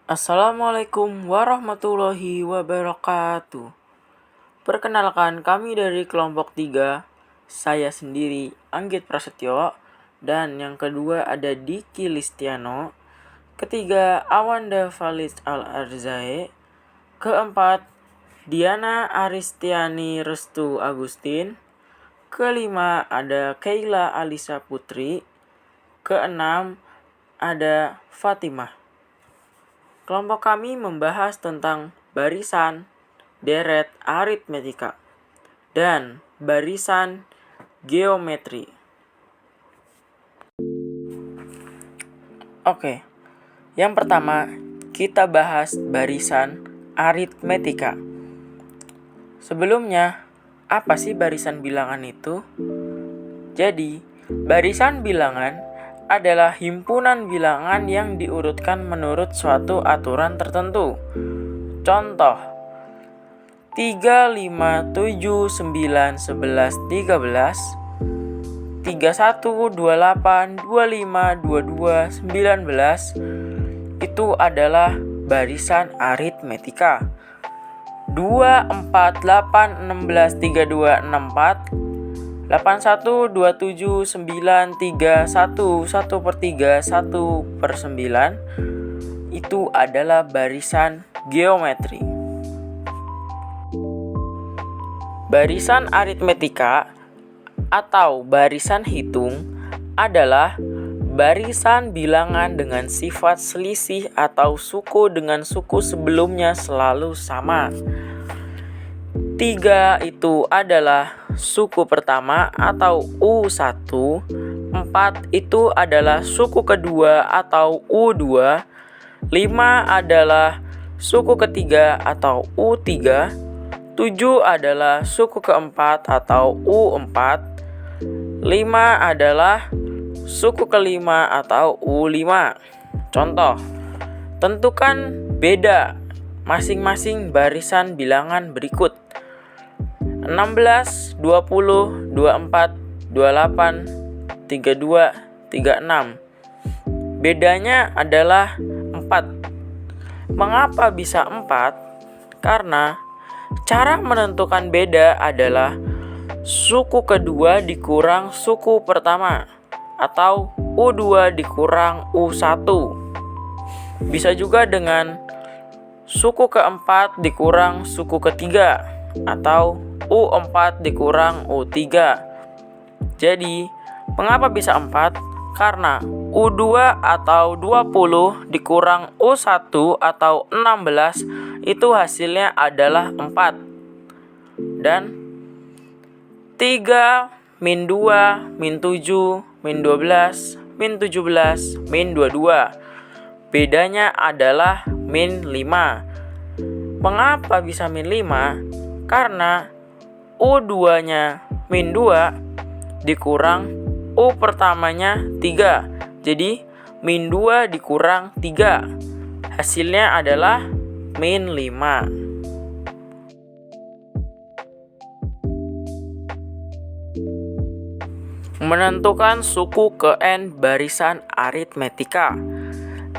Assalamualaikum warahmatullahi wabarakatuh. Perkenalkan, kami dari kelompok 3. Saya sendiri Anggit Prasetyo. Dan yang kedua ada Diki Listiano. Ketiga Awanda Valid Al-Arzae. Keempat Diana Aristiani Restu Agustin. Kelima ada Keila Alisa Putri. Keenam ada Fatimah. Kelompok kami membahas tentang barisan, deret aritmetika, dan barisan geometri. Oke, yang pertama kita bahas barisan aritmetika. Sebelumnya, apa sih barisan bilangan itu? Jadi, barisan bilangan adalah himpunan bilangan yang diurutkan menurut suatu aturan tertentu. Contoh: 3, 5, 7, 9, 11, 13, 31, 28, 25, 22, 19 itu adalah barisan aritmetika. 2, 4, 8, 16, 32, 64, 81, 27, 9, 3, 1, 1/3, 1/9 itu adalah barisan geometri. Barisan aritmetika atau barisan hitung adalah barisan bilangan dengan sifat selisih atau suku dengan suku sebelumnya selalu sama. 3 itu adalah suku pertama atau U1, 4 itu adalah suku kedua atau U2, 5 adalah suku ketiga atau U3, 7 adalah suku keempat atau U4, 5 adalah suku kelima atau U5. Contoh, tentukan beda masing-masing barisan bilangan berikut: 16, 20, 24, 28, 32, 36. Bedanya adalah 4. Mengapa bisa 4? Karena cara menentukan beda adalah suku kedua dikurang suku pertama atau U2 dikurang U1. Bisa juga dengan suku keempat dikurang suku ketiga atau U4 dikurang U3. Jadi, mengapa bisa 4? Karena U2 atau 20 dikurang U1 atau 16 itu hasilnya adalah 4. Dan 3, min 2, min 7, min 12, min 17, min 22. Bedanya adalah min 5. Mengapa bisa min 5? Karena U2-nya min 2 dikurang U pertamanya 3. Jadi min 2 dikurang 3. Hasilnya adalah min 5. Menentukan suku ke N barisan aritmetika.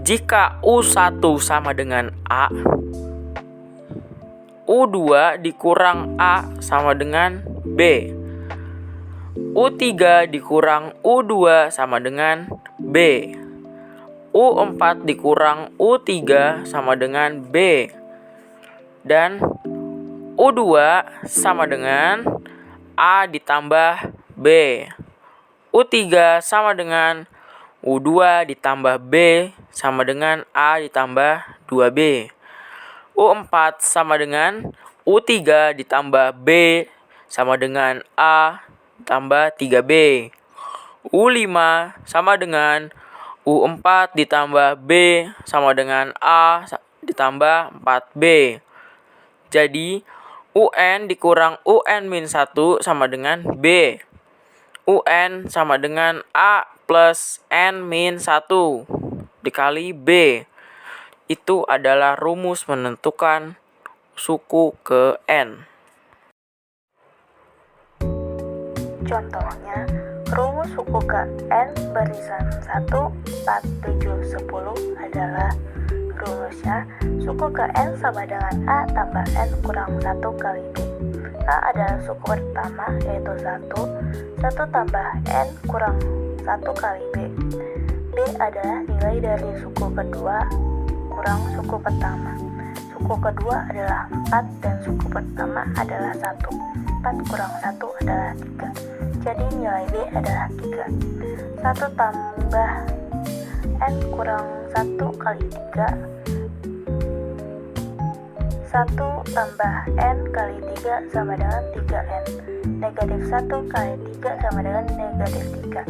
Jika U1 sama dengan A, U2 dikurang A sama dengan B. U3 dikurang U2 sama dengan B. U4 dikurang U3 sama dengan B. Dan U2 sama dengan A ditambah B. U3 sama dengan U2 ditambah B sama dengan A ditambah 2B. U4 sama dengan U3 ditambah B sama dengan A ditambah 3B. U5 sama dengan U4 ditambah B sama dengan A ditambah 4B. Jadi UN dikurang UN-1 sama dengan B. UN sama dengan A plus N-1 dikali B. Itu adalah rumus menentukan suku ke N. Contohnya, rumus suku ke N barisan 1, 4, 7, 10 adalah rumusnya, suku ke N sama dengan A tambah N kurang 1 kali B. A adalah suku pertama, yaitu 1 tambah N kurang 1 kali B. B adalah nilai dari suku kedua kurang suku pertama. Suku kedua adalah 4 dan suku pertama adalah 1. 4 kurang 1 adalah 3. Jadi nilai B adalah 3. 1 tambah N kurang 1 kali 3. 1 tambah N kali 3 sama dengan 3N. Negatif 1 kali 3 sama dengan negatif 3.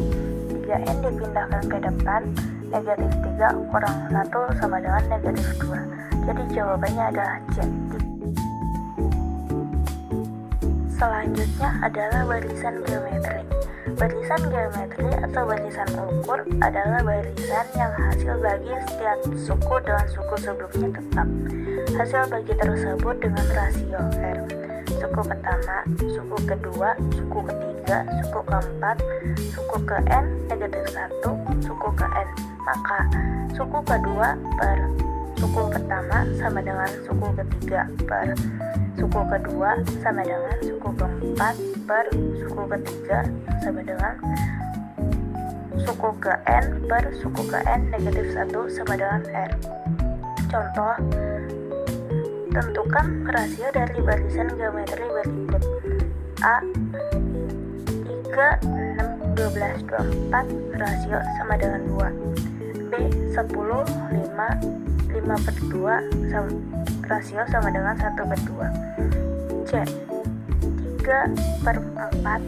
3N dipindahkan ke depan. Negatif 3 kurang 1 sama dengan negatif 2. Jadi jawabannya adalah C. Selanjutnya adalah barisan geometri. Barisan geometri atau barisan ukur adalah barisan yang hasil bagi setiap suku dengan suku sebelumnya tetap. Hasil bagi tersebut dengan rasio R. Suku pertama, suku kedua, suku ketiga, suku keempat, suku ke N, negatif 1, suku ke N. Maka suku kedua per suku pertama sama dengan suku ketiga per suku kedua sama dengan suku keempat per suku ketiga sama dengan suku ke N per suku ke N negatif 1 sama dengan R. Contoh, tentukan rasio dari barisan geometri berikut. A 3, 6, 12, 24 rasio sama dengan 2. B 10, 5, 5/2 rasio sama dengan 1/2. C 3/4,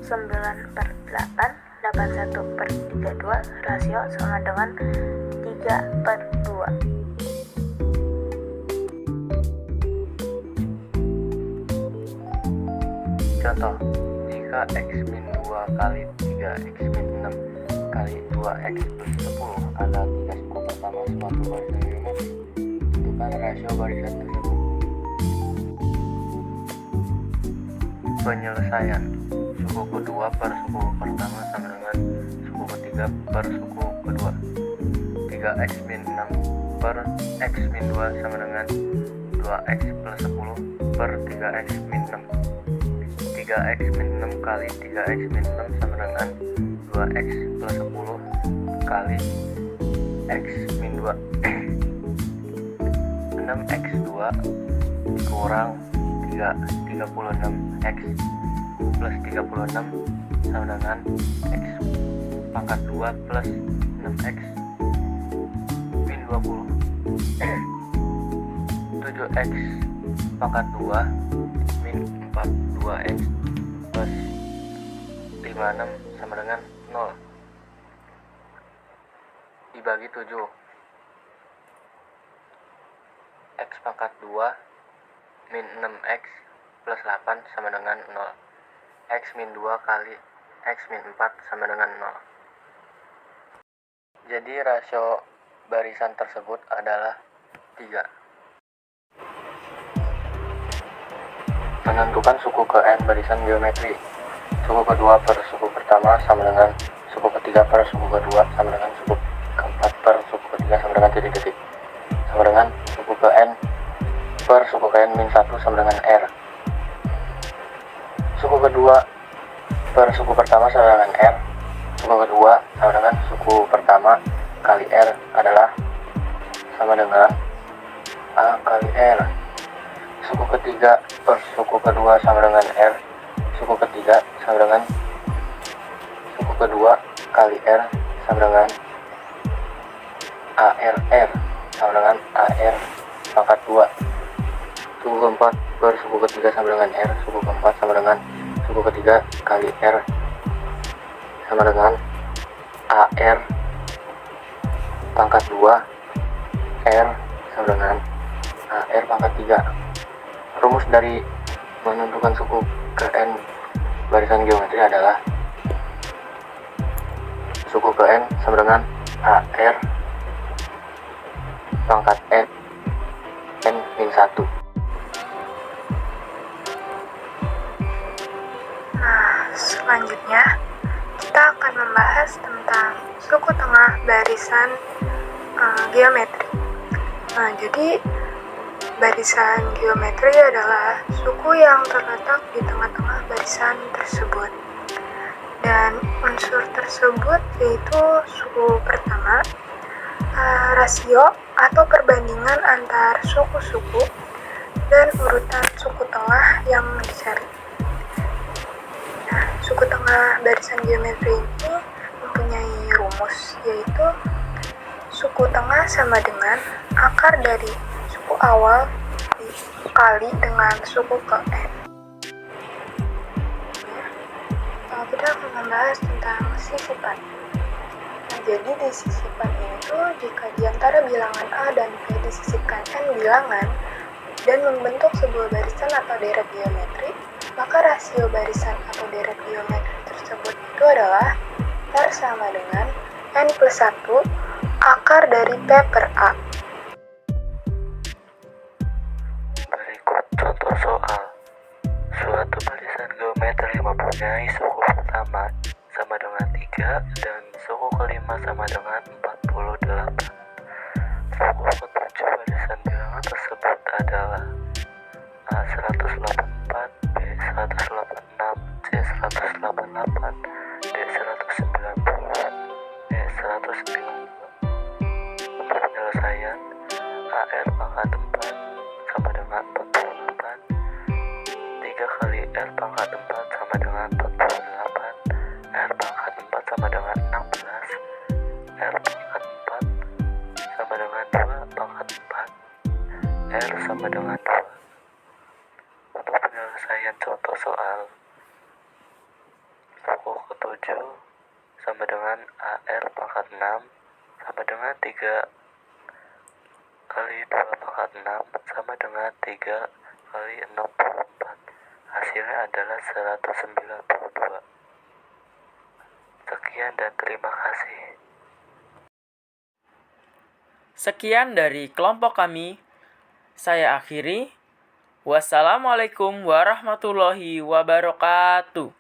9/8, 81/32 rasio sama dengan 3/2. Contoh, jika X min 2 kali 3X min 6 kali 2X plus 10 adalah 3 suku pertama suatu barisan geometri, tentukan rasio barisan tersebut. Penyelesaian. Suku kedua per suku pertama sama dengan suku ketiga per suku kedua. 3X min 6 per X min 2 sama dengan 2X plus 10 per 3X min 6. 3X min 6 kali 3X min 6 sama dengan 2X plus 10 kali X min 2. 6X2 kurang 36X plus 36 sama dengan X pangkat 2 plus 6X min 20. 7X pangkat 2 min 42X plus 56 sama dengan 0 dibagi 7. X pangkat 2 min 6X plus 8 sama dengan 0. X min 2 kali X min 4 sama dengan 0. Jadi rasio barisan tersebut adalah 3. Menentukan suku ke N barisan geometri. Suku kedua per suku pertama sama dengan suku ketiga per suku kedua sama dengan suku keempat per suku ketiga sama dengan titik-titik sama dengan suku ke N per suku ke N min 1 sama dengan R. Suku kedua per suku pertama sama dengan R. Suku kedua sama dengan suku pertama kali R adalah sama dengan A kali R. Suku ketiga per suku kedua sama dengan R. Suku ketiga sama dengan suku kedua kali R sama dengan ARR sama dengan AR pangkat 2. Suku keempat per suku ketiga sama dengan R. Suku keempat sama dengan suku ketiga kali R sama dengan AR pangkat 2 R sama dengan AR pangkat 3. Rumus dari menentukan suku ke N barisan geometri adalah suku ke N sama dengan AR pangkat N min 1. Nah, selanjutnya kita akan membahas tentang suku tengah barisan geometri. Nah, jadi barisan geometri adalah suku yang terletak di tengah-tengah barisan tersebut. Dan unsur tersebut yaitu suku pertama, rasio atau perbandingan antar suku-suku, dan urutan suku tengah yang dicari. Nah, suku tengah barisan geometri ini mempunyai rumus, yaitu suku tengah sama dengan akar dari suku awal dikali dengan suku ke n. Kita akan membahas tentang sisipan. Nah, jadi di sisipan ini tuh jika di antara bilangan A dan B disisipkan n bilangan dan membentuk sebuah barisan atau deret geometri, maka rasio barisan atau deret geometri tersebut itu adalah R sama dengan n plus 1 akar dari P per A. Berikut contoh soal. Suatu barisan geometri mempunyai suku pertama sama dengan 3 dan suku kelima sama dengan 48. Suku ketujuh barisan bilangan tersebut adalah A 184, B 186, C 188, D 190, E 190. Untuk penyelesaian, AR pangkat 4 sama dengan 48, 3 kali R pangkat 4 sama dengan 48, R pangkat 4 sama dengan 16, R pangkat 4 sama dengan 2 pangkat 4, R sama dengan 2. Untuk penyelesaian contoh soal, suku ketujuh sama dengan AR pangkat 6 sama dengan 3 kali 2 pangkat 6 sama dengan 3 kali 64. Hasilnya adalah 192. Sekian dan terima kasih. Sekian dari kelompok kami. Saya akhiri. Wassalamualaikum warahmatullahi wabarakatuh.